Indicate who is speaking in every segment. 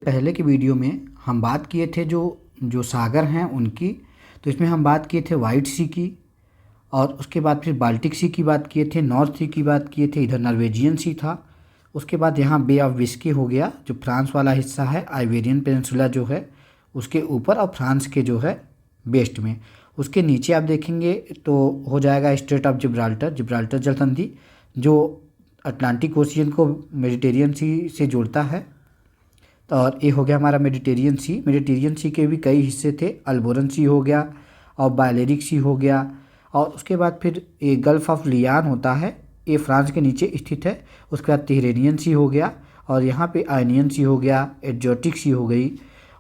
Speaker 1: पहले की वीडियो में हम बात किए थे जो जो सागर हैं उनकी। तो इसमें हम बात किए थे वाइट सी की, और उसके बाद फिर बाल्टिक सी की बात किए थे, नॉर्थ सी की बात किए थे, इधर नॉर्वेजियन सी था। उसके बाद यहाँ बे ऑफ बिस्के हो गया जो फ्रांस वाला हिस्सा है, आइबेरियन पेनिनसुला जो है उसके ऊपर, और फ्रांस के जो है वेस्ट में। उसके नीचे आप देखेंगे तो हो जाएगा स्ट्रेट ऑफ जिब्राल्टर, जिब्राल्टर जल संधि जो अटलांटिक ओशियन को मेडिटेरियन सी से जोड़ता है। तो और ये हो गया हमारा मेडिटेरियन सी। मेडिटेरियन सी के भी कई हिस्से थे, अल्बोरन सी हो गया और बालेरिक सी हो गया। और उसके बाद फिर ये गल्फ ऑफ लियान होता है, ये फ्रांस के नीचे स्थित है। उसके बाद तिहरेनियन सी हो गया, और यहाँ पे आयनियन सी हो गया, एडजोटिक सी हो गई।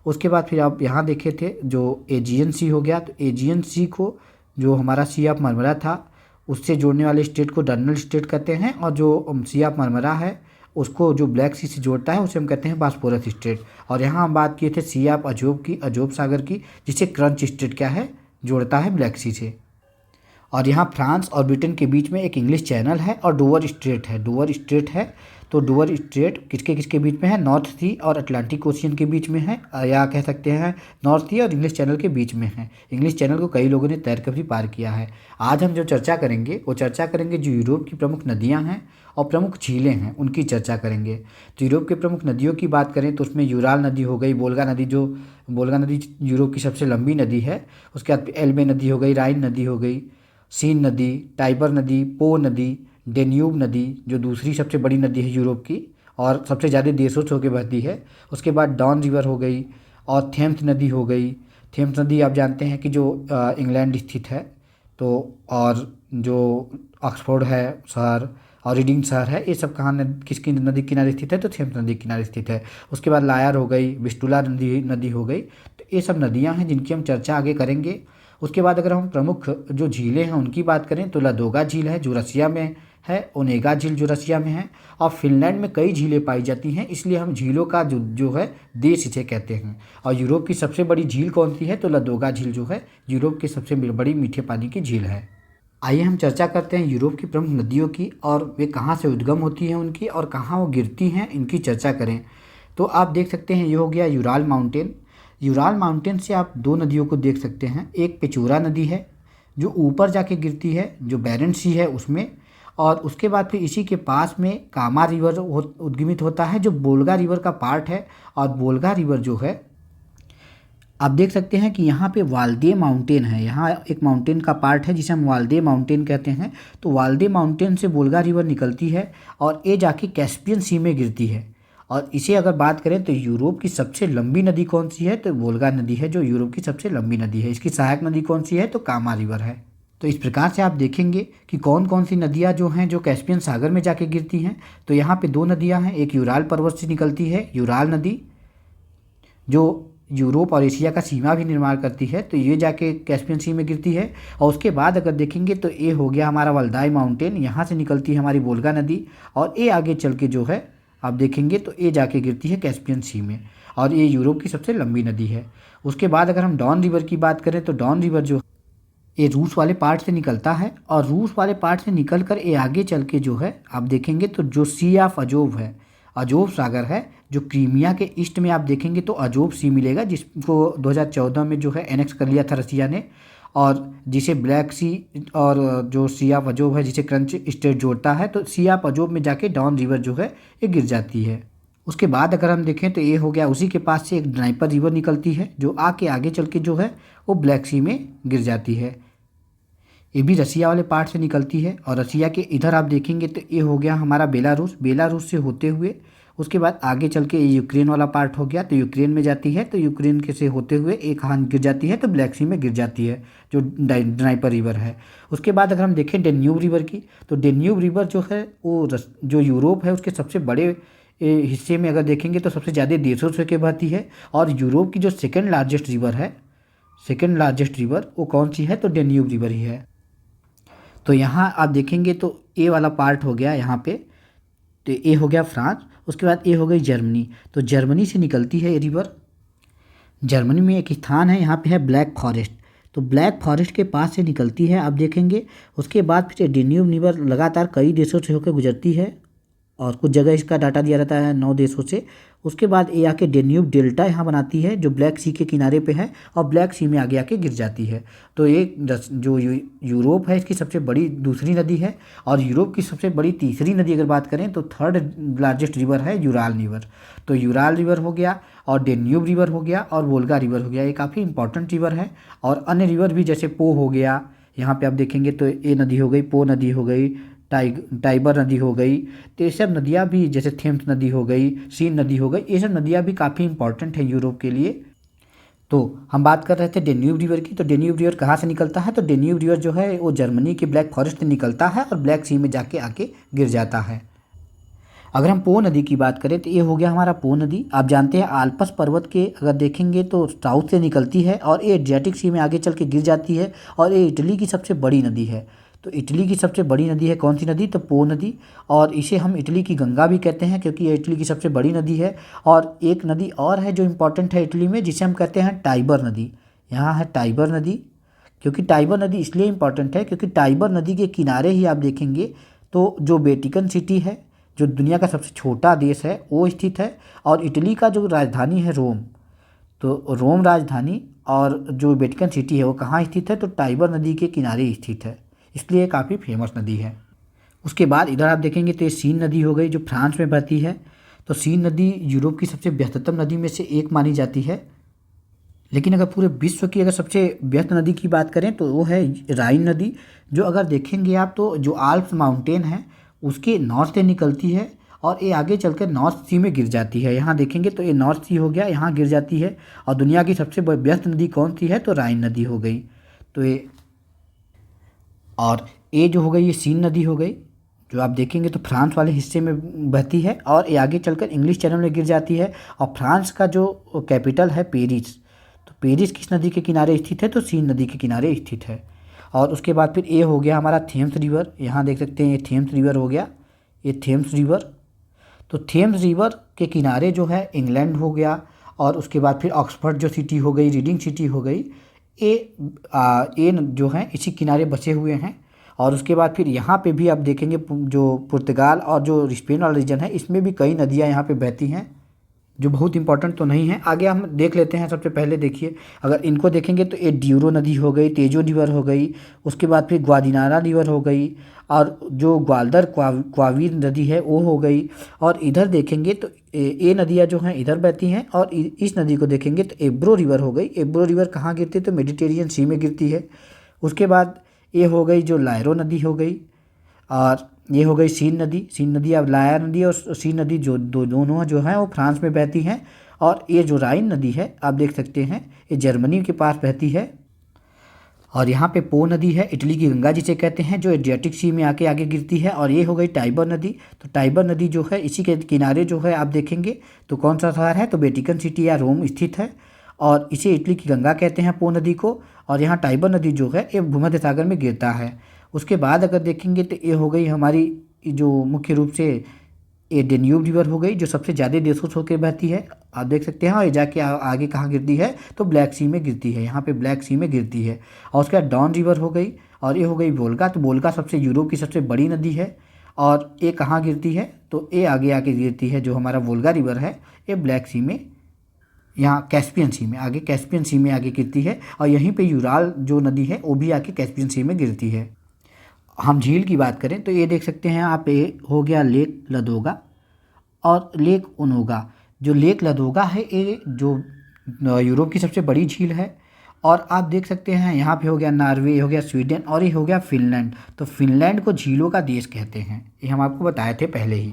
Speaker 1: उसके बाद फिर आप यहाँ देखे थे जो एजियन सी हो गया, तो एजियन सी को जो हमारा सी ऑफ मरमरा था उससे जोड़ने वाले स्टेट को डर्नल स्टेट कहते हैं, और जो सी ऑफ मरमरा है उसको जो ब्लैक सी से जोड़ता है उसे हम कहते हैं बास्पोरस स्टेट। और यहाँ हम बात किए थे सी ऑफ अजोब की, अजोब सागर की, जिसे क्रंच स्टेट क्या है, जोड़ता है ब्लैक सी से। और यहाँ फ्रांस और ब्रिटेन के बीच में एक इंग्लिश चैनल है और डोवर स्ट्रेट है, डोवर स्ट्रेट है। तो डोवर स्ट्रेट किसके किसके बीच में है, नॉर्थ सी और अटलांटिक ओशियन के बीच में है, या कह सकते हैं नॉर्थ सी और इंग्लिश चैनल के बीच में है। इंग्लिश चैनल को कई लोगों ने तैर कर भी पार किया है। आज हम जो चर्चा करेंगे वो चर्चा करेंगे जो यूरोप की प्रमुख नदियाँ हैं और प्रमुख झीलें हैं उनकी चर्चा करेंगे। तो यूरोप के प्रमुख नदियों की बात करें तो उसमें यूराल नदी हो गई, वोल्गा नदी, जो वोल्गा नदी यूरोप की सबसे लंबी नदी है। उसके बाद एल्बे नदी हो गई, राइन नदी हो गई, सीन नदी, टाइबर नदी, पो नदी, डेन्यूब नदी जो दूसरी सबसे बड़ी नदी है यूरोप की और सबसे ज़्यादा देशों से होकर बहती है। उसके बाद डॉन रिवर हो गई और थेम्स नदी हो गई। थेम्स नदी आप जानते हैं कि जो इंग्लैंड स्थित है, तो और जो ऑक्सफोर्ड है शहर और रीडिंग शहर है, ये सब कहाँ किसकी नदी किनारे स्थित है, तो थेम्स नदी किनारे स्थित है। उसके बाद लायर हो गई, विस्टुला नदी नदी हो गई। तो ये सब नदियाँ हैं जिनकी हम चर्चा आगे करेंगे। उसके बाद अगर हम प्रमुख जो झीलें हैं उनकी बात करें तो लादोगा झील है जो रसिया में है, ओनेगा झील जो रसिया में है, और फिनलैंड में कई झीलें पाई जाती हैं, इसलिए हम झीलों का जो जो है देश इसे कहते हैं। और यूरोप की सबसे बड़ी झील कौन सी है, तो लादोगा झील जो है यूरोप की सबसे बड़ी मीठे पानी की झील है। आइए हम चर्चा करते हैं यूरोप की प्रमुख नदियों की, और वे कहाँ से उद्गम होती हैं उनकी और कहाँ वो गिरती हैं, इनकी चर्चा करें। तो आप देख सकते हैं ये हो गया यूराल माउंटेन। यूराल माउंटेन से आप दो नदियों को देख सकते हैं, एक पेचोरा नदी है जो ऊपर जाके गिरती है जो बैरेंट सी है उसमें, और उसके बाद फिर इसी के पास में कामा रिवर उद्गमित होता है जो बोल्गा रिवर का पार्ट है। और बोल्गा रिवर जो है आप देख सकते हैं कि यहाँ पे वाल्दे माउंटेन है, यहाँ एक माउंटेन का पार्ट है जिसे हम वाल्दे माउंटेन कहते हैं। तो वाल्दे माउंटेन से बोल्गा रिवर निकलती है और ये जाके कैस्पियन सी में गिरती है। और इसे अगर बात करें तो यूरोप की सबसे लंबी नदी कौन सी है, तो वोल्गा नदी है जो यूरोप की सबसे लंबी नदी है। इसकी सहायक नदी कौन सी है, तो कामा रिवर है। तो इस प्रकार से आप देखेंगे कि कौन कौन सी नदियाँ जो हैं जो कैस्पियन सागर में जाके गिरती हैं। तो यहाँ पे दो नदियाँ हैं, एक यूराल पर्वत से निकलती है यूराल नदी जो यूरोप और एशिया का सीमा भी निर्माण करती है, तो ये जाके कैस्पियन सी में गिरती है। और उसके बाद अगर देखेंगे तो ये हो गया हमारा वल्दाई माउंटेन, यहाँ से निकलती है हमारी वोल्गा नदी, और ये आगे चल के जो है आप देखेंगे तो ये जाके गिरती है कैस्पियन सी में, और ये यूरोप की सबसे लंबी नदी है। उसके बाद अगर हम डॉन रिवर की बात करें तो डॉन रिवर जो ये रूस वाले पार्ट से निकलता है, और रूस वाले पार्ट से निकल कर ये आगे चल के जो है आप देखेंगे तो जो सी ऑफ अजोब है, अजोब सागर है जो क्रीमिया के ईस्ट में आप देखेंगे तो अजोब सी मिलेगा, जिसको 2014 में जो है एनेक्स कर लिया था रसिया ने, और जिसे ब्लैक सी और जो सी ऑफ अजोब है जिसे क्रंच स्टेट जोड़ता है, तो सी ऑफ अजोब में जाके डॉन रिवर जो है ये गिर जाती है। उसके बाद अगर हम देखें तो ये हो गया उसी के पास से एक ड्नाइपर रिवर निकलती है जो आके आगे चल के जो है वो ब्लैक सी में गिर जाती है। ये भी रसिया वाले पार्ट से निकलती है, और रसिया के इधर आप देखेंगे तो ये हो गया हमारा बेलारूस, बेलारूस से होते हुए उसके बाद आगे चल के ये यूक्रेन वाला पार्ट हो गया, तो यूक्रेन में जाती है, तो यूक्रेन के से होते हुए एक हाथ गिर जाती है तो ब्लैक सी में गिर जाती है जो ड्नाइपर रिवर है। उसके बाद अगर हम देखें डेन्यूब रिवर की, तो डेन्यूब रिवर जो है वो जो यूरोप है उसके सबसे बड़े हिस्से में अगर देखेंगे तो सबसे ज़्यादा देशों से के बहती है, और यूरोप की जो सेकेंड लार्जेस्ट रिवर है, सेकेंड लार्जेस्ट रिवर वो कौन सी है, तो डेन्यूब रिवर ही है। तो यहाँ आप देखेंगे तो ए वाला पार्ट हो गया यहाँ पे, तो ए हो गया फ्रांस। उसके बाद ए हो गई जर्मनी, तो जर्मनी से निकलती है ये रिवर। जर्मनी में एक स्थान है यहाँ पे है ब्लैक फॉरेस्ट, तो ब्लैक फॉरेस्ट के पास से निकलती है आप देखेंगे। उसके बाद फिर डेन्यूब रिवर लगातार कई देशों से होकर गुजरती है, और कुछ जगह इसका डाटा दिया रहता है 9 देशों से। उसके बाद ये आके डेन्यूब डेल्टा यहाँ बनाती है जो ब्लैक सी के किनारे पे है और ब्लैक सी में आगे आके गिर जाती है। तो ये जो यूरोप है इसकी सबसे बड़ी दूसरी नदी है, और यूरोप की सबसे बड़ी तीसरी नदी अगर बात करें तो थर्ड लार्जेस्ट रिवर है यूराल रिवर। तो यूराल रिवर हो गया और डेन्यूब रिवर हो गया और वोल्गा रिवर हो गया, ये काफ़ी इंपॉर्टेंट रिवर है। और अन्य रिवर भी जैसे पो हो गया, यहाँ पे आप देखेंगे तो ये नदी हो गई, पो नदी हो गई, टाइबर नदी हो गई। तो ये सब नदियाँ भी, जैसे थेम्स नदी हो गई, सीन नदी हो गई, ये सब नदियाँ भी काफ़ी इंपॉर्टेंट है यूरोप के लिए। तो हम बात कर रहे थे डेन्यूब रिवर की। तो डेन्यूब रिवर कहाँ से निकलता है? तो डेन्यूब रिवर जो है वो जर्मनी के ब्लैक फॉरेस्ट से निकलता है और ब्लैक सी में जाके आके गिर जाता है। अगर हम पो नदी की बात करें तो ये हो गया हमारा पो नदी। आप जानते हैं आल्पस पर्वत के अगर देखेंगे तो साउथ से निकलती है और ये एड्रियाटिक सी में आगे चल के गिर जाती है, और ये इटली की सबसे बड़ी नदी है। तो इटली की सबसे बड़ी नदी है कौन सी नदी? तो पो नदी। और इसे हम इटली की गंगा भी कहते हैं क्योंकि ये इटली की सबसे बड़ी नदी है। और एक नदी और है जो इम्पोर्टेंट है इटली में, जिसे हम कहते हैं टाइबर नदी। यहाँ है टाइबर नदी। क्योंकि टाइबर नदी इसलिए इम्पॉर्टेंट है क्योंकि टाइबर नदी के किनारे ही आप देखेंगे तो जो वेटिकन सिटी है, जो दुनिया का सबसे छोटा देश है, वो स्थित है। और इटली का जो राजधानी है रोम, तो रोम राजधानी और जो वेटिकन सिटी है वो कहाँ स्थित है? तो टाइबर नदी के किनारे स्थित है, इसलिए काफ़ी फेमस नदी है। उसके बाद इधर आप देखेंगे तो ये सीन नदी हो गई जो फ्रांस में बहती है। तो सीन नदी यूरोप की सबसे व्यस्ततम नदी में से एक मानी जाती है। लेकिन अगर पूरे विश्व की अगर सबसे व्यस्त नदी की बात करें तो वो है राइन नदी, जो अगर देखेंगे आप तो जो आल्प्स माउंटेन है उसके नॉर्थ से निकलती है और ये आगे चलकर नॉर्थ सी में गिर जाती है। यहाँ देखेंगे तो ये नॉर्थ सी हो गया, यहाँ गिर जाती है। और दुनिया की सबसे व्यस्त नदी कौन सी है? तो राइन नदी हो गई। तो ये जो हो गई ये सीन नदी हो गई, जो आप देखेंगे तो फ्रांस वाले हिस्से में बहती है और ये आगे चलकर इंग्लिश चैनल में गिर जाती है। और फ्रांस का जो कैपिटल है पेरिस, तो पेरिस किस नदी के किनारे स्थित है? तो सीन नदी के किनारे स्थित है। और उसके बाद फिर ये हो गया हमारा थेम्स रिवर। यहाँ देख सकते हैं ये थेम्स रिवर हो गया, ये थेम्स रिवर। तो थेम्स रिवर के किनारे जो है इंग्लैंड हो गया, और उसके बाद फिर ऑक्सफोर्ड जो सिटी हो गई, रीडिंग सिटी हो गई, ये जो हैं इसी किनारे बसे हुए हैं। और उसके बाद फिर यहाँ पे भी आप देखेंगे जो पुर्तगाल और जो स्पेन वाला रीजन है इसमें भी कई नदियाँ यहाँ पे बहती हैं जो बहुत इंपॉर्टेंट तो नहीं है। आगे हम देख लेते हैं। सबसे पहले देखिए, अगर इनको देखेंगे तो ये ड्यूरो नदी हो गई, तेजो रिवर हो गई, उसके बाद फिर ग्वादिनारा रिवर हो गई, और जो ग्वाल्दर क्वावीर नदी है वो हो गई। और इधर देखेंगे तो ये नदियाँ जो हैं इधर बहती हैं, और इस नदी को देखेंगे तो एब्रो रिवर हो गई। एब्रो रिवर कहाँ गिरती है? तो मेडिटेरियन सी में गिरती है। उसके बाद ये हो गई जो लायरो नदी हो गई, और ये हो गई सीन नदी। सीन नदी अब लायर नदी और सीन नदी जो दोनों जो हैं वो फ्रांस में बहती हैं। और ये जो राइन नदी है आप देख सकते हैं ये जर्मनी के पास बहती है। और यहाँ पे पो नदी है, इटली की गंगा जिसे कहते हैं, जो एड्रियाटिक सी में आके आगे गिरती है। और ये हो गई टाइबर नदी। तो टाइबर नदी जो है इसी के किनारे जो है आप देखेंगे तो कौन सा शहर है? तो वेटिकन सिटी या रोम स्थित है, और इसे इटली की गंगा कहते हैं पो नदी को। और यहाँ टाइबर नदी जो है ये भूमध्य सागर में गिरता है। उसके बाद अगर देखेंगे तो ये हो गई हमारी जो मुख्य रूप से ये डेन्यूब रिवर हो गई, जो सबसे ज़्यादा देशों से होकर बहती है। आप देख सकते हैं, और ये जाके आगे कहाँ गिरती है? तो ब्लैक सी में गिरती है, यहाँ पे ब्लैक सी में गिरती है। और उसके बाद डॉन रिवर हो गई, और ये हो गई वोल्गा। तो वोल्गा सबसे यूरोप की सबसे बड़ी नदी है, और ये कहाँ गिरती है? तो ये आगे आके गिरती है, जो हमारा वोल्गा रिवर है ये ब्लैक सी में, यहाँ कैस्पियन सी में, आगे कैस्पियन सी में आगे गिरती है। और यहीं पे यूराल जो नदी है वो भी आके कैस्पियन सी में गिरती है। हम झील की बात करें तो ये देख सकते हैं आप, ये हो गया लेक लदोगा और लेक ओनोगा। जो लेक लदोगा है ये जो यूरोप की सबसे बड़ी झील है। और आप देख सकते हैं यहाँ पे हो गया नॉर्वे, हो गया स्वीडन, और ये हो गया फिनलैंड। तो फिनलैंड को झीलों का देश कहते हैं, ये हम आपको बताए थे पहले ही।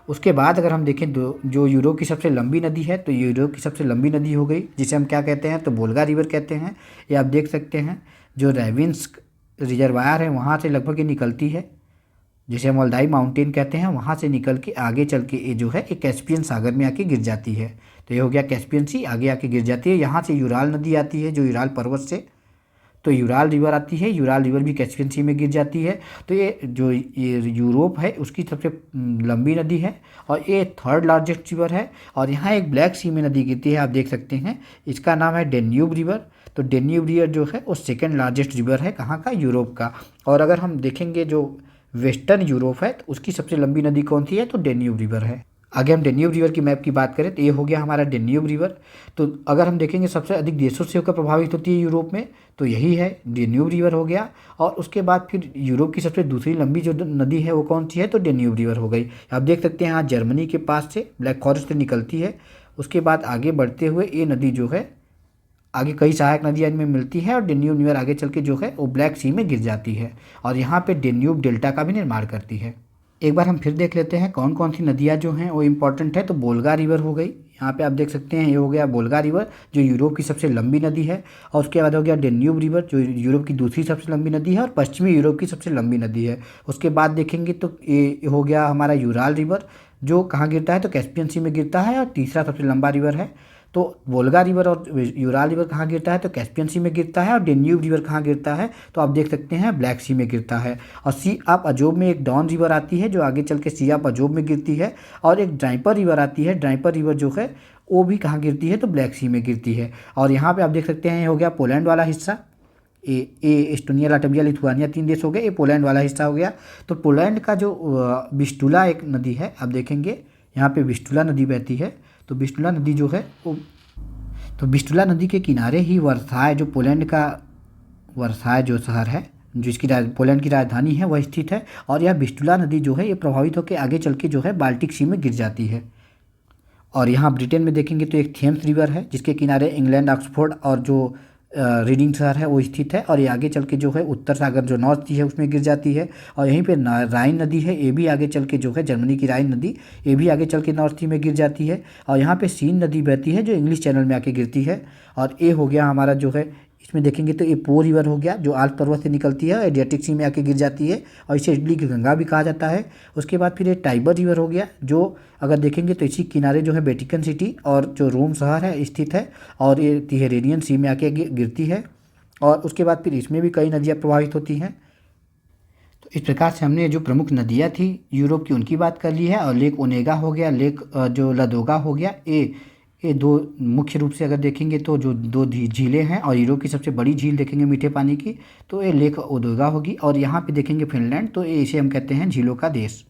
Speaker 1: उसके बाद अगर हम देखें जो यूरोप की सबसे लंबी नदी है, तो यूरोप की सबसे लंबी नदी हो गई जिसे हम क्या कहते हैं? तो वोल्गा रिवर कहते हैं। ये आप देख सकते हैं जो रेविंस्क रिजर्वायर है वहाँ से लगभग ये निकलती है, जिसे हम अल्दाई माउंटेन कहते हैं, वहाँ से निकल के आगे चल के ये जो है एक कैस्पियन सागर में आके गिर जाती है। तो ये हो गया कैस्पियन सी, आगे आके गिर जाती है। यहाँ से यूराल नदी आती है, जो यूराल पर्वत से, तो यूराल रिवर आती है, यूराल रिवर भी कैस्पियन सी में गिर जाती है। तो ये जो ये यूरोप है उसकी सबसे लंबी नदी है, और ये थर्ड लार्जेस्ट रिवर है। और यहाँ एक ब्लैक सी में नदी गिरती है, आप देख सकते हैं, इसका नाम है डेन्यूब रिवर। तो डेन्यूब रिवर जो है वो सेकेंड लार्जेस्ट रिवर है कहाँ का? यूरोप का। और अगर हम देखेंगे जो वेस्टर्न यूरोप है, तो उसकी सबसे लंबी नदी कौन सी है, तो डेन्यूब रिवर है। आगे हम डेन्यूब रिवर की मैप की बात करें तो ये हो गया हमारा डेन्यूब रिवर। तो अगर हम देखेंगे सबसे अधिक देशों से होकर प्रभावित होती है यूरोप में, तो यही है डेन्यूब रिवर हो गया। और उसके बाद फिर यूरोप की सबसे दूसरी लंबी जो नदी है वो कौन सी है, तो डेन्यूब रिवर हो गई। आप देख सकते हैं यहाँ जर्मनी के पास से ब्लैक फॉरेस्ट से निकलती है। उसके बाद आगे बढ़ते हुए ये नदी जो है आगे कई सहायक नदियाँ इनमें मिलती है और डेन्यूब रिवर आगे चल के जो है वो ब्लैक सी में गिर जाती है और यहाँ पे डेन्यूब डेल्टा का भी निर्माण करती है। एक बार हम फिर देख लेते हैं कौन कौन सी नदियाँ जो हैं वो इम्पॉर्टेंट है। तो बोल्गा रिवर हो गई, यहाँ पे आप देख सकते हैं ये हो गया बोल्गा रिवर जो यूरोप की सबसे लंबी नदी है। और उसके बाद हो गया डेन्यूब रिवर जो यूरोप की दूसरी सबसे लंबी नदी है और पश्चिमी यूरोप की सबसे लंबी नदी है। उसके बाद देखेंगे तो ये हो गया हमारा यूराल रिवर जो कहाँ गिरता है, तो कैस्पियन सी में गिरता है और तीसरा सबसे लंबा रिवर है। तो वोल्गा रिवर और यूराल रिवर कहाँ गिरता है, तो कैस्पियन सी में गिरता है। और डेन्यूब रिवर कहाँ गिरता है, तो आप देख सकते हैं ब्लैक सी में गिरता है। और सी आप अजोब में एक डॉन रिवर आती है जो आगे चल के सी आप अजोब में गिरती है। और एक ड्राइपर रिवर आती है, ड्राइपर रिवर जो है वो भी कहाँ गिरती है, तो ब्लैक सी में गिरती है। और यहाँ पे आप देख सकते हैं ये हो गया पोलैंड वाला हिस्सा, ए एस्टोनिया, लाटविया, लिथुआनिया 3 देश हो गए, ये पोलैंड वाला हिस्सा हो गया। तो पोलैंड का जो विस्टुला एक नदी है, आप देखेंगे यहाँ पे विस्टुला नदी बहती है। तो विस्टुला नदी जो है वो, तो विस्टुला नदी के किनारे ही वर्साय जो पोलैंड का वर्साय जो शहर है जिसकी पोलैंड की राजधानी है वह स्थित है। और यह विस्टुला नदी जो है ये प्रभावित होकर आगे चल के जो है बाल्टिक सी में गिर जाती है। और यहाँ ब्रिटेन में देखेंगे तो एक थेम्स रिवर है जिसके किनारे इंग्लैंड, ऑक्सफोर्ड और जो रीडिंग शहर है वो स्थित है। और ये आगे चल के जो है उत्तर सागर जो नॉर्थ सी है उसमें गिर जाती है। और यहीं पे राइन नदी है, ये भी आगे चल के जो है जर्मनी की राइन नदी, ये भी आगे चल के नॉर्थ सी में गिर जाती है। और यहाँ पे सीन नदी बहती है जो इंग्लिश चैनल में आके गिरती है। और ये हो गया हमारा जो है, इसमें देखेंगे तो ये पो रिवर हो गया जो आल्प पर्वत से निकलती है, एडियाटिक सी में आके गिर जाती है और इसे इटली की गंगा भी कहा जाता है। उसके बाद फिर ये टाइबर रिवर हो गया जो अगर देखेंगे तो इसी किनारे जो है वेटिकन सिटी और जो रोम शहर है स्थित है और ये तिहेरेनियन सी में आके गिरती है। और उसके बाद फिर इसमें भी कई नदियाँ प्रभावित होती हैं। तो इस प्रकार से हमने जो प्रमुख नदियाँ थी यूरोप की उनकी बात कर ली है। और लेक ओनेगा हो गया, लेक जो लदोगा हो गया, ये दो मुख्य रूप से अगर देखेंगे तो जो दो झीलें हैं। और यूरोप की सबसे बड़ी झील देखेंगे मीठे पानी की तो ये लेक ओदोगा होगी। और यहाँ पे देखेंगे फिनलैंड, तो ये इसे हम कहते हैं झीलों का देश।